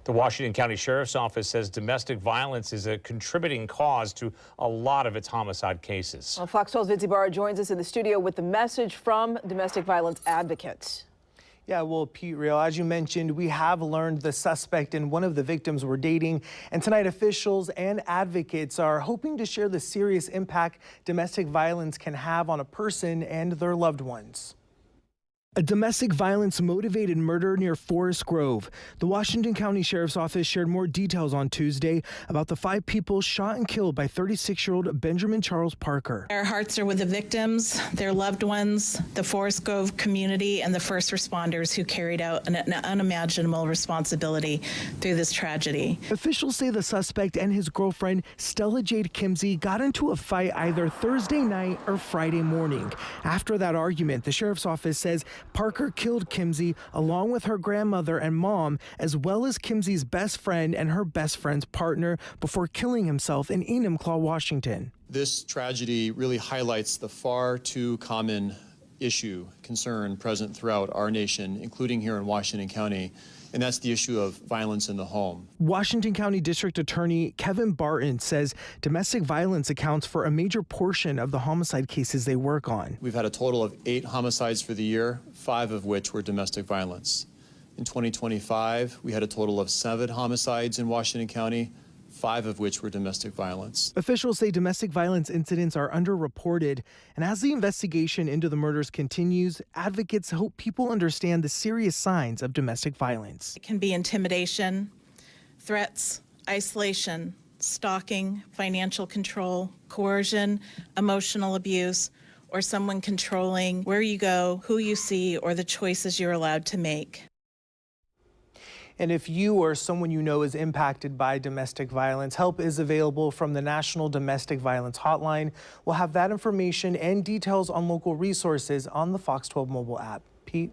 The Washington County Sheriff's Office says domestic violence is a contributing cause to a lot of its homicide cases. Well, Fox 12's Vince Ibarra joins us in the studio with the message from domestic violence advocates. Yeah, well, Pete Real, as you mentioned, we have learned the suspect and one of the victims were dating. And tonight, officials and advocates are hoping to share the serious impact domestic violence can have on a person and their loved ones. A domestic violence motivated murder near Forest Grove. The Washington County Sheriff's Office shared more details on Tuesday about the 5 people shot and killed by 36-year-old Benjamin Charles Parker. Our hearts are with the victims, their loved ones, the Forest Grove community, and the first responders who carried out an unimaginable responsibility through this tragedy. Officials say the suspect and his girlfriend, Stella Jade Kimsey, got into a fight either Thursday night or Friday morning. After that argument, the Sheriff's Office says Parker killed Kimsey along with her grandmother and mom, as well as Kimsey's best friend and her best friend's partner, before killing himself in Enumclaw, Washington. This tragedy really highlights the far too common concern present throughout our nation, including here in Washington County, and that's the issue of violence in the home. Washington County District Attorney Kevin Barton says domestic violence accounts for a major portion of the homicide cases they work on. We've had a total of 8 homicides for the year, 5 of which were domestic violence. In 2025, we had a total of 7 homicides in Washington County, 5 of which were domestic violence. Officials say domestic violence incidents are underreported, and as the investigation into the murders continues, advocates hope people understand the serious signs of domestic violence. It can be intimidation, threats, isolation, stalking, financial control, coercion, emotional abuse, or someone controlling where you go, who you see, or the choices you're allowed to make. And if you or someone you know is impacted by domestic violence, help is available from the National Domestic Violence Hotline. We'll have that information and details on local resources on the Fox 12 mobile app. Pete?